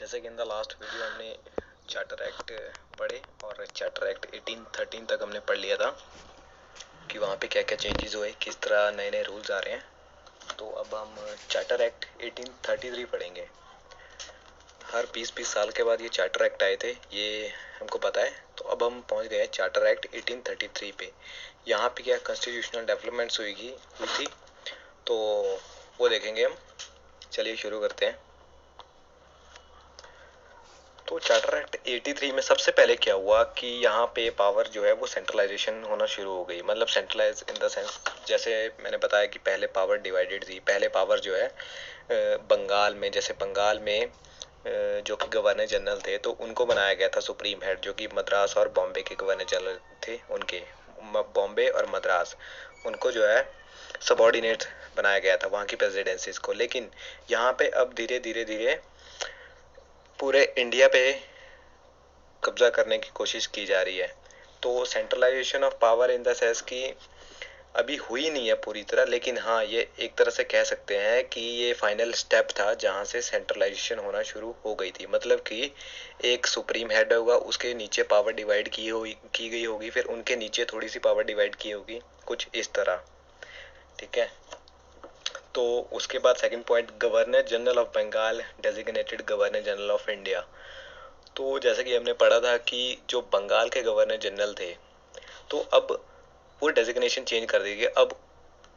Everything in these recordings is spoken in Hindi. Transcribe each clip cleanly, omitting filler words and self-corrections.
जैसे कि इन द लास्ट वीडियो हमने चार्टर एक्ट पढ़े और चार्टर एक्ट 1813 तक हमने पढ़ लिया था कि वहाँ पे क्या क्या चेंजेस हुए, किस तरह नए नए रूल्स आ रहे हैं। तो अब हम चार्टर एक्ट 1833 पढ़ेंगे। हर 20-20 साल के बाद ये चार्टर एक्ट आए थे, ये हमको पता है। तो अब हम पहुँच गए चार्टर एक्ट 1833 पे। यहाँ पे क्या कॉन्स्टिट्यूशनल डेवलपमेंट्स हुई थी, तो वो देखेंगे हम। चलिए शुरू करते हैं। तो चार्टर एक्ट 83 में सबसे पहले क्या हुआ कि यहाँ पे पावर जो है वो सेंट्रलाइजेशन होना शुरू हो गई। मतलब सेंट्रलाइज इन द सेंस, जैसे मैंने बताया कि पहले पावर डिवाइडेड थी। पहले पावर जो है बंगाल में, जैसे बंगाल में जो कि गवर्नर जनरल थे, तो उनको बनाया गया था सुप्रीम हेड, जो कि मद्रास और बॉम्बे के गवर्नर जनरल थे। उनके बॉम्बे और मद्रास, उनको जो है सबॉर्डिनेट बनाया गया था वहाँ की प्रेसिडेंसीज को। लेकिन यहाँ पे अब धीरे धीरे धीरे पूरे इंडिया पे कब्जा करने की कोशिश की जा रही है। तो centralisation of power in the sense की अभी हुई नहीं है पूरी तरह, लेकिन हाँ, ये एक तरह से कह सकते हैं कि ये फाइनल स्टेप था जहाँ से सेंट्रलाइजेशन होना शुरू हो गई थी। मतलब कि एक सुप्रीम हेड होगा, उसके नीचे पावर डिवाइड की गई होगी, फिर उनके नीचे थोड़ी सी पावर डिवाइड की होगी, कुछ इस तरह। ठीक है। तो उसके बाद second point, governor general of Bengal designated governor general of India. तो जैसे कि हमने पढ़ा था कि जो बंगाल के गवर्नर जनरल थे, तो अब वो डेजिग्नेशन चेंज कर दी गई। अब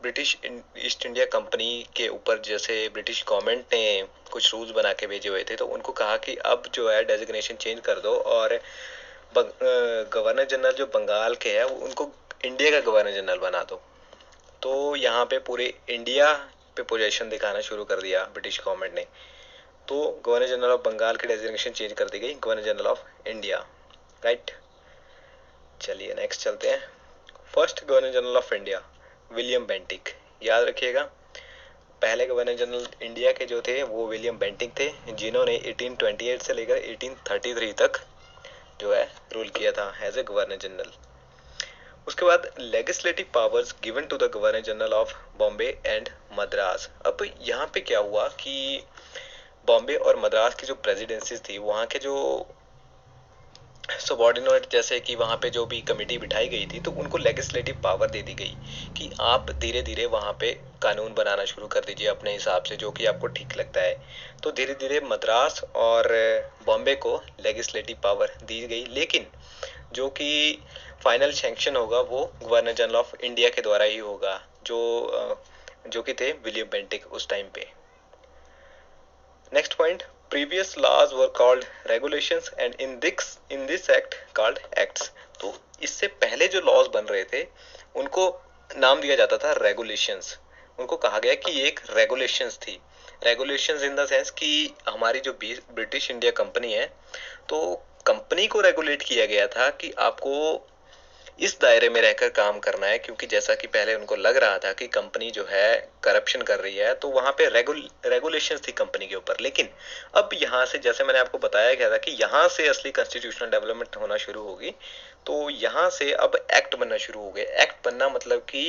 ब्रिटिश ईस्ट इंडिया कंपनी के ऊपर जैसे ब्रिटिश गवर्नमेंट ने कुछ रूल्स बना के भेजे हुए थे, तो उनको कहा कि अब जो है डेजिग्नेशन चेंज कर दो और गवर्नर जनरल जो बंगाल के है उनको इंडिया का गवर्नर जनरल बना दो। तो यहाँ पे पूरे इंडिया पे पोजीशन दिखाना शुरू कर दिया ब्रिटिश गवर्नमेंट ने। तो गवर्नर जनरल ऑफ बंगाल की डेजिग्नेशन चेंज कर दी गई governor general of India. Right. चलिए नेक्स्ट चलते हैं। First governor general of India William Bentinck. याद रखिएगा, पहले गवर्नर जनरल इंडिया के जो थे वो विलियम बेंटिक थे, जिन्होंने 1828 से लेकर 1833 तक जो है रूल किया था एज ए गवर्नर जनरल। उसके बाद legislative powers given to the governor general of Bombay and Madras. अब यहाँ पे क्या हुआ कि बॉम्बे और मद्रास की जो प्रेसिडेंसीज थी, वहाँ के जो सबॉर्डिनेट, जैसे कि वहाँ पे जो भी कमेटी बिठाई गई थी, तो उनको लेजिस्लेटिव पावर दे दी गई कि आप धीरे धीरे वहाँ पे कानून बनाना शुरू कर दीजिए अपने हिसाब से, जो कि आपको ठीक लगता है। तो धीरे धीरे मद्रास और बॉम्बे को लेजिस्लेटिव पावर दी गई, लेकिन जो कि फाइनल सैंक्शन होगा वो गवर्नर जनरल ऑफ इंडिया के द्वारा ही होगा, जो कि थे विलियम बेंटिक उस टाइम पे। Next point, previous laws were called regulations and in this act called acts। तो इससे पहले जो लॉज बन रहे थे उनको नाम दिया जाता था रेगुलेशंस। उनको कहा गया कि ये एक रेगुलेशंस थी। रेगुलेशंस इन द सेंस कि हमारी जो ब्रिटिश इंडिया कंपनी है, तो कंपनी को रेगुलेट किया गया था कि आपको इस दायरे में रहकर काम करना है, क्योंकि जैसा कि पहले उनको लग रहा था कि कंपनी जो है करप्शन कर रही है, तो वहां पे रेगुलेशंस थी कंपनी के ऊपर। लेकिन अब यहाँ से, जैसे मैंने आपको बताया गया था कि यहाँ से असली कॉन्स्टिट्यूशनल डेवलपमेंट होना शुरू होगी। तो यहाँ से अब एक्ट बनना शुरू हो गए। एक्ट बनना मतलब कि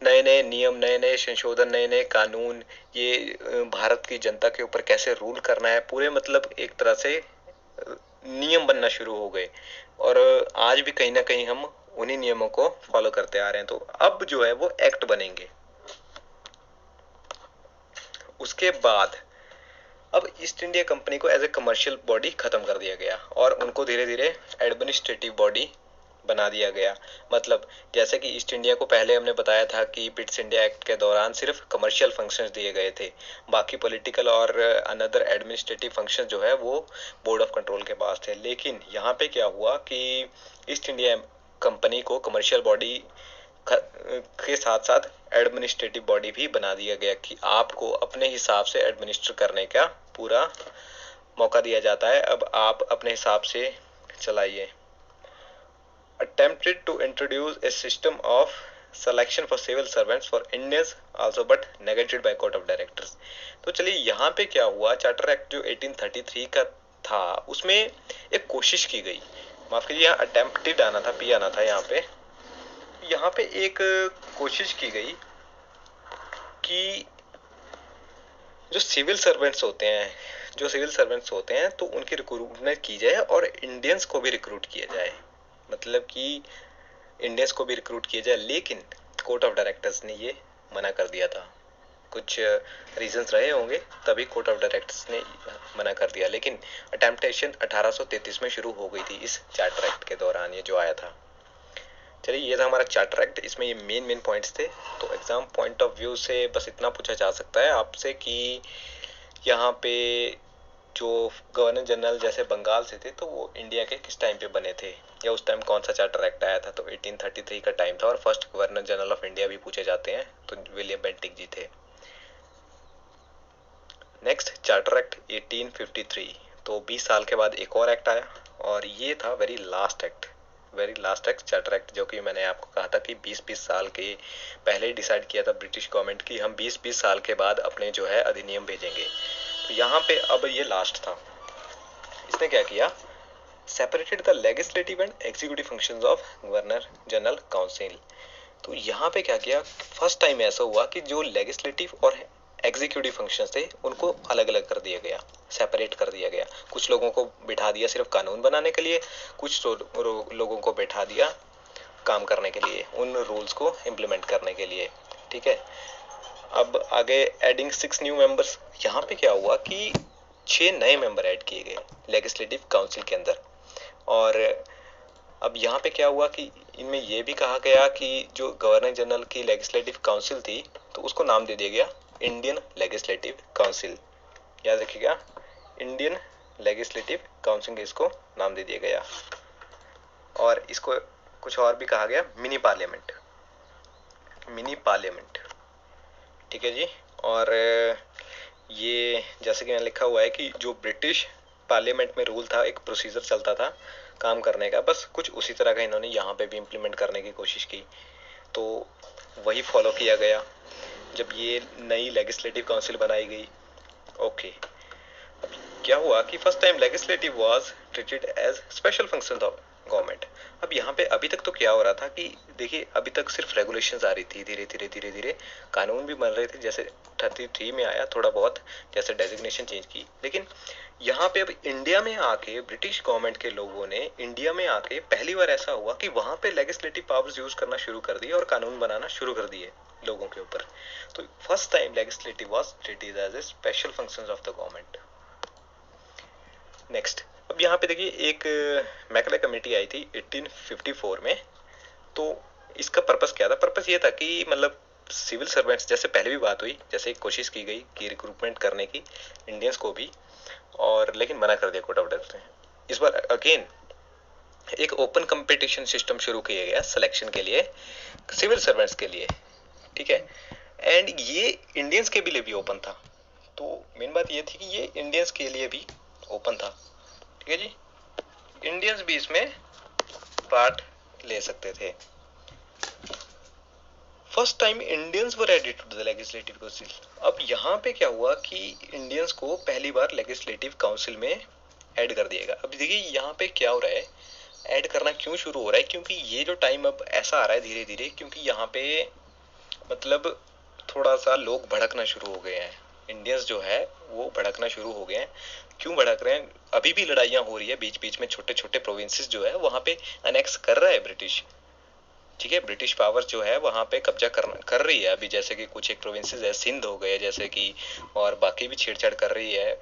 नए नए नियम, नए नए संशोधन, नए नए कानून, ये भारत की जनता के ऊपर कैसे रूल करना है, पूरे मतलब एक तरह से नियम बनना शुरू हो गए। और आज भी कहीं ना कहीं हम उन्हीं नियमों को फॉलो करते आ रहे हैं। तो अब जो है वो एक्ट बनेंगे। उसके बाद अब ईस्ट इंडिया कंपनी को एज ए कमर्शियल बॉडी खत्म कर दिया गया और उनको धीरे धीरे एडमिनिस्ट्रेटिव बॉडी बना दिया गया। मतलब जैसे कि ईस्ट इंडिया को पहले हमने बताया था कि ब्रिटिश इंडिया एक्ट के दौरान सिर्फ कमर्शियल फंक्शंस दिए गए थे, बाकी पॉलिटिकल और अनदर एडमिनिस्ट्रेटिव फंक्शन जो है वो बोर्ड ऑफ कंट्रोल के पास थे। लेकिन यहाँ पे क्या हुआ कि ईस्ट इंडिया कंपनी को कमर्शियल बॉडी के साथ साथ एडमिनिस्ट्रेटिव बॉडी भी बना दिया गया कि आपको अपने हिसाब से एडमिनिस्टर करने का पूरा मौका दिया जाता है। अब आप अपने हिसाब से चलाइए। Attempted to introduce a system of selection for civil servants for Indians also but negated by court of directors। तो चलिए यहाँ पे क्या हुआ, चार्टर एक्ट जो 1833 का था उसमें एक कोशिश की गई, माफ कीजिए यहाँ अटेम्प्टेड आना था, पी आना था यहाँ पे एक कोशिश की गई कि जो सिविल सर्वेंट्स होते हैं, जो सिविल सर्वेंट्स होते हैं तो उनकी रिक्रूटमेंट की जाए और इंडियंस को भी रिक्रूट किया जाए, मतलब कि इंडियंस को भी रिक्रूट किया जाए, लेकिन कोर्ट ऑफ डायरेक्टर्स ने ये मना कर दिया था। कुछ रीजंस रहे होंगे तभी कोर्ट ऑफ डायरेक्टर्स ने मना कर दिया, लेकिन अटेम्प्टेशन 1833 में शुरू हो गई थी इस चार्टर एक्ट के दौरान, ये जो आया था। चलिए, ये था हमारा चार्टर एक्ट, इसमें ये मेन पॉइंट्स थे। तो एग्जाम पॉइंट ऑफ व्यू से बस इतना पूछा जा सकता है आपसे कि यहाँ पे जो गवर्नर जनरल जैसे बंगाल से थे तो वो इंडिया के किस टाइम पे बने थे, या उस टाइम कौन सा चार्टर एक्ट आया था। तो 1833 का टाइम था, और first governor general of India भी पूछे जाते हैं तो विलियम बेंटिक जी थे। नेक्स्ट चार्टर एक्ट 1853, तो 20 साल के बाद एक और एक्ट आया, और ये था very last act charter act, जो कि मैंने आपको कहा था कि 20-20 साल के पहले ही डिसाइड किया था ब्रिटिश गवर्नमेंट की हम 20-20 साल के बाद अपने जो है अधिनियम भेजेंगे। तो यहाँ पे अब ये लास्ट था। इसने क्या किया, separated the legislative and executive functions of governor general council. तो यहाँ पे क्या किया, फर्स्ट टाइम ऐसा हुआ कि जो लेजिस्लेटिव और एग्जीक्यूटिव फंक्शंस थे उनको अलग अलग कर दिया गया, सेपरेट कर दिया गया। कुछ लोगों को बिठा दिया सिर्फ कानून बनाने के लिए, कुछ लोगों को बिठा दिया काम करने के लिए, उन रूल्स को इम्प्लीमेंट करने के लिए। ठीक है, अब आगे एडिंग 6 न्यू मेंबर्स। यहाँ पे क्या हुआ कि 6 नए मेंबर ऐड किए गए लेजिस्लेटिव काउंसिल के अंदर। और अब यहाँ पे क्या हुआ कि इनमें यह भी कहा गया कि जो गवर्नर जनरल की लेजिस्लेटिव काउंसिल थी तो उसको नाम दे दिया गया इंडियन लेजिस्लेटिव काउंसिल। याद रखिएगा, इंडियन लेजिस्लेटिव काउंसिल, इसको नाम दे दिया गया। और इसको कुछ और भी कहा गया, मिनी पार्लियामेंट। ठीक है जी। और ये जैसे कि यहाँ लिखा हुआ है कि जो ब्रिटिश पार्लियामेंट में रूल था, एक प्रोसीजर चलता था काम करने का, बस कुछ उसी तरह का इन्होंने यहाँ पे भी इम्प्लीमेंट करने की कोशिश की, तो वही फॉलो किया गया जब ये नई लेजिस्लेटिव काउंसिल बनाई गई। ओके, क्या हुआ कि first time legislative was treated as special function of government. अब यहाँ पे अभी तक तो क्या हो रहा था कि देखिए, अभी तक सिर्फ रेगुलेशंस आ रही थी, धीरे धीरे कानून भी बन रहे थे, जैसे 33 में आया थोड़ा बहुत, जैसे डेजिग्नेशन चेंज की। लेकिन यहाँ पे अब इंडिया में आके ब्रिटिश गवर्नमेंट के लोगों ने इंडिया में आके पहली बार ऐसा हुआ कि वहां पे लेजिस्लेटिव पावर्स यूज करना शुरू कर दिए और कानून बनाना शुरू कर दिए लोगों के ऊपर। तो first time legislative was treated as a special functions of the government. Next, अब यहाँ पे देखिए एक मैकले कमेटी आई थी 1854 में। तो इसका पर्पस क्या था, पर्पस ये था कि मतलब सिविल सर्वेंट्स, जैसे पहले भी बात हुई, जैसे एक कोशिश की गई कि रिक्रूटमेंट करने की इंडियंस को भी, और लेकिन मना कर दिया कोर्ट ऑफ डायरेक्टर्स ने। इस बार अगेन एक ओपन कंपटीशन सिस्टम शुरू किया गया सिलेक्शन के लिए, सिविल सर्वेंट्स के लिए। ठीक है, एंड ये इंडियंस के लिए भी ओपन था। तो मेन बात ये थी कि ये इंडियंस के लिए भी ओपन था। ठीक है जी, इंडियंस भी इसमें पार्ट ले सकते थे। First time Indians were added to the legislative council. अब यहाँ पे क्या हुआ कि इंडियंस को पहली बार लेजिस्लेटिव काउंसिल में ऐड कर दिएगा। अब देखिए यहाँ पे क्या हो रहा है, ऐड करना क्यों शुरू हो रहा है, क्योंकि ये जो टाइम अब ऐसा आ रहा है धीरे धीरे, क्योंकि यहाँ पे मतलब थोड़ा सा लोग भड़कना शुरू हो गए हैं, इंडियंस जो है वो भड़कना शुरू हो गए हैं। क्यों भड़क रहे हैं, अभी भी लड़ाइयाँ हो रही है बीच बीच में, छोटे छोटे प्रोविंसेस जो है वहां पे अनेक्स कर रहा है ब्रिटिश। ठीक है, ब्रिटिश पावर जो है वहां पे कब्जा कर रही है अभी, जैसे कि कुछ एक प्रोविंसेस है, सिंध हो गए जैसे कि, और बाकी भी छेड़छाड़ कर रही है।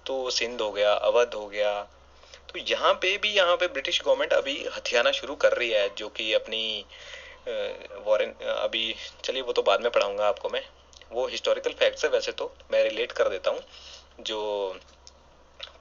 तो सिंध हो गया, अवध हो गया, तो यहाँ पे ब्रिटिश गवर्नमेंट अभी हथियाना शुरू कर रही है, जो कि अपनी वॉरेन अभी, चलिए वो तो बाद में पढ़ाऊंगा आपको मैं, वो हिस्टोरिकल फैक्ट्स है, वैसे तो मैं रिलेट कर देता हूँ। जो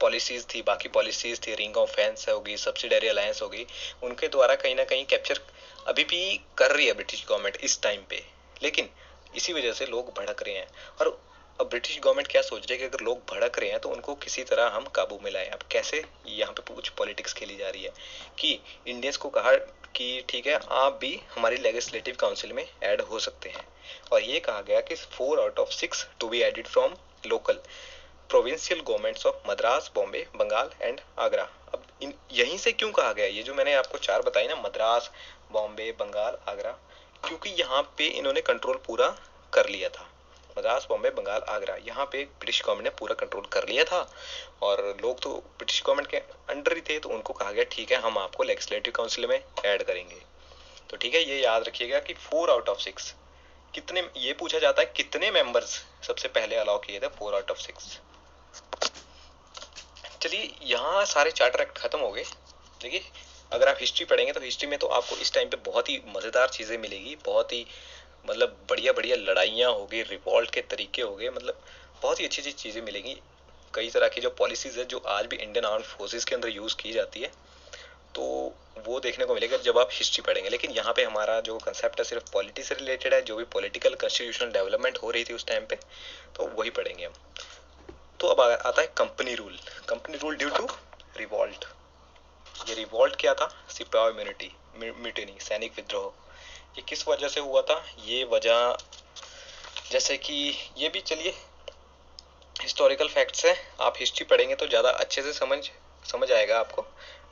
पॉलिसीज थी, बाकी पॉलिसीज थी, रिंग ऑफ फेंस होगी, सब्सिडरी अलायंस होगी, उनके द्वारा कहीं ना कहीं कैप्चर अभी भी कर रही है ब्रिटिश गवर्नमेंट इस टाइम पे। लेकिन इसी वजह से लोग भड़क रहे हैं, और अब ब्रिटिश गवर्नमेंट क्या सोच रही है कि अगर लोग भड़क रहे हैं तो उनको किसी तरह हम काबू में लाएं। अब कैसे, यहाँ पे कुछ पॉलिटिक्स खेली जा रही है कि इंडियंस को कहा कि ठीक है, आप भी हमारी लेजिस्लेटिव काउंसिल में ऐड हो सकते हैं, और ये कहा गया कि 4 out of 6 to be added from local provincial governments of Madras, Bombay, Bengal and Agra. अब यहीं से क्यों कहा गया, ये जो मैंने आपको 4 बताई ना, मद्रास, बॉम्बे, बंगाल, आगरा, क्योंकि यहाँ पे इन्होंने कंट्रोल पूरा कर लिया था। मद्रास, बॉम्बे, बंगाल, आगरा, यहाँ पे ब्रिटिश गवर्नमेंट ने पूरा कंट्रोल कर लिया था और लोग तो ब्रिटिश गवर्नमेंट के अंडर ही थे, तो उनको कहा गया ठीक है हम आपको लेजिस्लेटिव काउंसिल में ऐड करेंगे। तो ठीक है, ये याद रखिएगा कि 4 आउट ऑफ 6 कितने, ये पूछा जाता है कितने मेंबर्स सबसे पहले अलाउ किए थे, 4 आउट ऑफ 6। चलिए यहाँ सारे चार्टर एक्ट खत्म हो गए। देखिए अगर आप हिस्ट्री पढ़ेंगे तो हिस्ट्री में तो आपको इस टाइम पे बहुत ही मजेदार चीजें मिलेगी, बहुत ही मतलब बढ़िया बढ़िया लड़ाइयाँ हो गई, रिवॉल्ट के तरीके हो गए, मतलब बहुत ही अच्छी अच्छी चीजें मिलेंगी। कई तरह की जो पॉलिसीज है जो आज भी इंडियन आर्म्ड फोर्सेस के अंदर यूज की जाती है, तो वो देखने को मिलेगा जब आप हिस्ट्री पढ़ेंगे। लेकिन यहाँ पे हमारा जो कंसेप्ट है सिर्फ पॉलिटी से रिलेटेड है, जो भी पॉलिटिकल कॉन्स्टिट्यूशनल डेवलपमेंट हो रही थी उस टाइम पे, तो वही पढ़ेंगे हम। तो अब आता है company rule. Company rule due to revolt. ये रिवॉल्ट क्या था? सिपाही म्यूटिनी, सैनिक विद्रोह। ये किस वजह से हुआ था? ये वजह जैसे कि ये भी चलिए हिस्टोरिकल फैक्ट्स है, आप हिस्ट्री पढ़ेंगे तो ज़्यादा अच्छे से समझ आएगा आपको।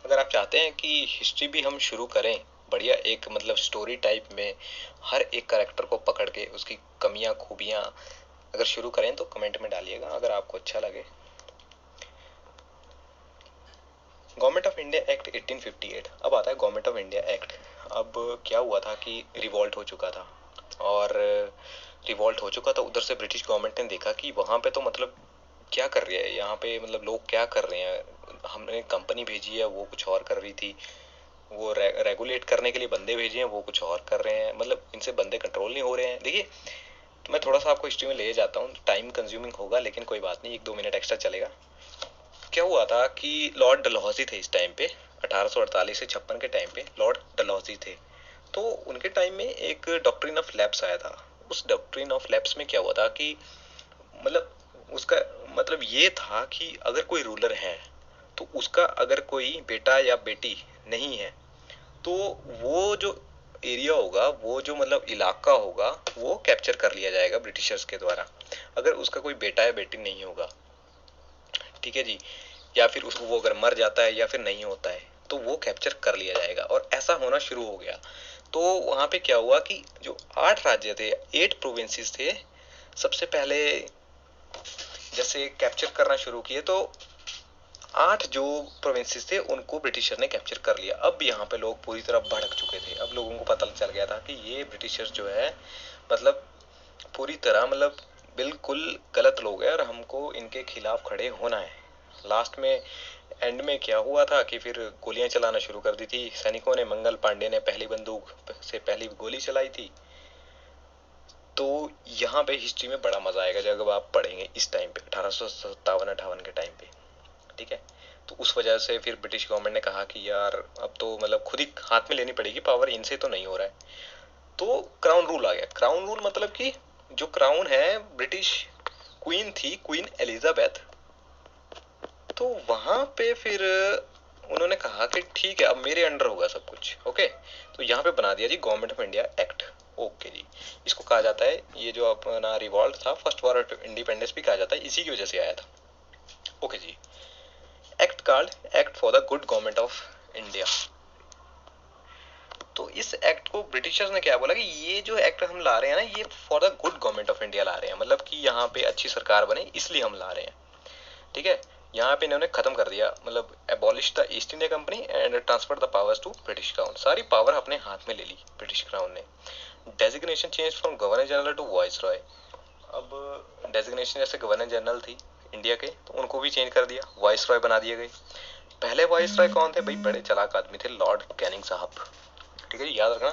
अगर आप चाहते हैं कि हिस्ट्री भी हम शुरू करें बढ़िया एक मतलब स्टोरी टाइप में, हर एक कैरेक्टर को पकड़ के उसकी कमियां खूबियां अगर शुरू करें तो कमेंट में डालिएगा अगर आपको अच्छा लगे। Government of India act 1858। अब आता है गवर्नमेंट ऑफ इंडिया एक्ट। अब क्या हुआ था कि रिवॉल्ट हो चुका था, और रिवॉल्ट हो चुका था उधर से ब्रिटिश गवर्नमेंट ने देखा कि वहां पे तो मतलब क्या कर रही है यहाँ पे, मतलब लोग क्या कर रहे हैं, हमने कंपनी भेजी है वो कुछ और कर रही थी, वो रेगुलेट करने के लिए बंदे भेजे हैं वो कुछ और कर रहे हैं, मतलब इनसे बंदे कंट्रोल नहीं हो रहे हैं। देखिए मैं थोड़ा सा आपको हिस्ट्री में ले जाता हूँ, टाइम कंज्यूमिंग होगा लेकिन कोई बात नहीं, 1-2 मिनट एक्स्ट्रा चलेगा। क्या हुआ था कि लॉर्ड डलहौजी थे इस टाइम पे, 1848 से 56 के टाइम पे लॉर्ड डलहौजी थे। तो उनके टाइम में एक डॉक्ट्रिन ऑफ लैप्स आया था। उस डॉक्ट्रिन ऑफ लैप्स में क्या हुआ था कि मतलब उसका मतलब ये था कि अगर कोई रूलर है तो उसका अगर कोई बेटा या बेटी नहीं है तो वो जो एरिया होगा, वो जो मतलब इलाका होगा, वो कैप्चर कर लिया जाएगा ब्रिटिशर्स के द्वारा, अगर उसका कोई बेटा या बेटी नहीं होगा। ठीक है जी, या फिर उसको वो अगर मर जाता है या फिर नहीं होता है तो वो कैप्चर कर लिया जाएगा, और ऐसा होना शुरू हो गया। तो वहां पे क्या हुआ कि जो 8 राज्य थे, 8 प्रोविंसेस थे, सबसे पहले जैसे कैप्चर करना शुरू किए तो 8 जो प्रोविंसेस थे उनको ब्रिटिशर ने कैप्चर कर लिया। अब यहाँ पे लोग पूरी तरह भड़क चुके थे, अब लोगों को पता चल गया था कि ये ब्रिटिशर्स जो है मतलब पूरी तरह मतलब बिल्कुल गलत लोग हैं और हमको इनके खिलाफ खड़े होना है। लास्ट में एंड में क्या हुआ था कि फिर गोलियां चलाना शुरू कर दी थी सैनिकों ने। मंगल पांडे ने पहली बंदूक से पहली गोली चलाई थी। तो यहाँ पे हिस्ट्री में बड़ा मजा आएगा जब आप पढ़ेंगे इस टाइम पे, 1857-58 के टाइम पे। ठीक है, तो उस वजह से फिर ब्रिटिश गवर्नमेंट ने कहा कि यार अब तो मतलब खुद ही हाथ में लेनी पड़ेगी पावर, इनसे तो नहीं हो रहा है। तो क्राउन रूल आ गया। क्राउन रूल मतलब कि जो क्राउन है, ब्रिटिश क्वीन थी, क्वीन एलिजाबेथ, तो वहां पे फिर उन्होंने कहा कि ठीक है अब मेरे अंडर होगा सब कुछ। ओके, तो यहाँ पे बना दिया जी government of India act. Okay जी, इसको कहा जाता है, ये जो अपना रिवॉल्ट था, फर्स्ट वॉर ऑफ इंडिपेंडेंस भी कहा जाता है, इसी की वजह से आया था। ओके जी, act called act for the good government of India. तो इस एक्ट को ब्रिटिशर्स ने क्या बोला कि ये जो एक्ट हम ला रहे हैं ना, ये for the good government of India ला रहे हैं, मतलब कि यहाँ पे अच्छी सरकार बने इसलिए हम ला रहे हैं। ठीक है, यहाँ पे इन्होंने खत्म कर दिया, मतलब abolish the East India company and transfer the powers to British crown. सारी पावर अपने हाथ में ले ली ब्रिटिश क्राउन ने। Designation change from governor general to viceroy. अब डेजिग्नेशन जैसे गवर्नर जनरल थी इंडिया के, तो उनको भी चेंज कर दिया, वाइस रॉय बना दिए गए। पहले वाइस रॉय कौन थे भाई? बड़े चालाक आदमी थे, लॉर्ड कैनिंग साहब। ठीक है, याद रखना,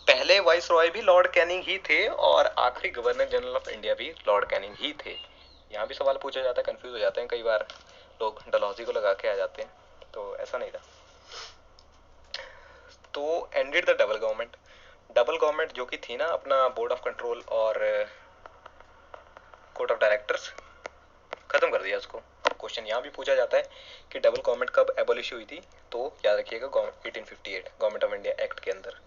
पहले वाइस रॉय भी लॉर्ड कैनिंग ही थे और आखिरी गवर्नर जनरल ऑफ इंडिया भी लॉर्ड कैनिंग ही थे। यहाँ भी सवाल पूछा जाता है, कंफ्यूज हो जाते हैं कई बार लोग, डलहौजी को लगा के आ जाते हैं, तो ऐसा नहीं था। तो ended the double government. Double government जो कि थी ना, अपना बोर्ड ऑफ कंट्रोल और कोर्ट ऑफ डायरेक्टर्स, खत्म कर दिया उसको। क्वेश्चन यहाँ भी पूछा जाता है कि डबल गवर्नमेंट कब एबॉलिश हुई थी, तो याद रखिएगा 1858 गवर्नमेंट ऑफ इंडिया एक्ट के अंदर।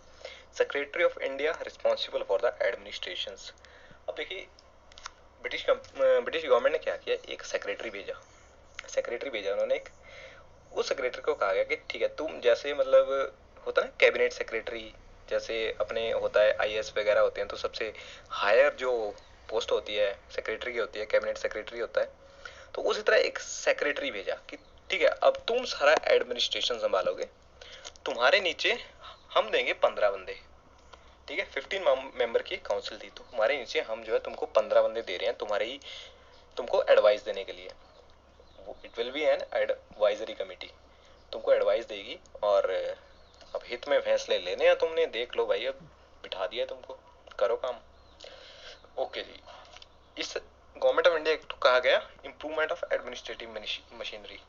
Secretary of India responsible for the administration. अब देखिए ब्रिटिश गवर्नमेंट ने क्या किया, एक सेक्रेटरी भेजा उन्होंने एक। उस सेक्रेटरी को कहा गया कि ठीक है तुम जैसे मतलब होता है कैबिनेट सेक्रेटरी, जैसे अपने होता है आईएएस वगैरह होते हैं, तो सबसे हायर जो पोस्ट होती है सेक्रेटरी की होती है, कैबिनेट सेक्रेटरी होता है, तो उसी तरह एक सेक्रेटरी भेजा कि ठीक है अब तुम सारा एडमिनिस्ट्रेशन संभालोगे, तुम्हारे नीचे हम देंगे 15 बंदे, ठीक है 15 मेंबर की काउंसिल थी, तो तुम्हारे नीचे हम जो है तुमको 15 बंदे दे रहे हैं तुम्हारे ही, तुमको एडवाइस देने के लिए। It will be an advisory committee, तुमको एडवाइस देगी और अब हित में फैसले लेने हैं तुमने, देख लो भाई अब बिठा दिया तुमको, करो काम। ओके जी, इस गवर्नमेंट ऑफ इंडिया एक्ट को कहा गया इंप्रूवमेंट ऑफ एडमिनिस्ट्रेटिव मशीनरी।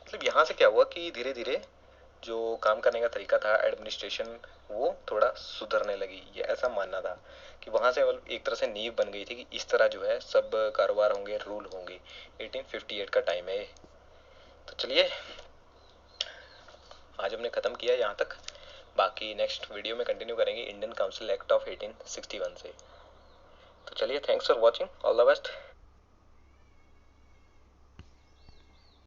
मतलब यहाँ से क्या हुआ कि धीरे धीरे जो काम करने का तरीका था एडमिनिस्ट्रेशन वो थोड़ा सुधरने लगी, ये ऐसा मानना था कि वहां से एक तरह से नींव बन गई थी कि इस तरह जो है सब कारोबार होंगे, रूल होंगे। 1858 का टाइम है ये। तो चलिए आज हमने खत्म किया यहाँ तक, बाकी नेक्स्ट वीडियो में कंटिन्यू करेंगे इंडियन काउंसिल एक्ट ऑफ 1861 से। तो चलिए thanks for watching, all the best.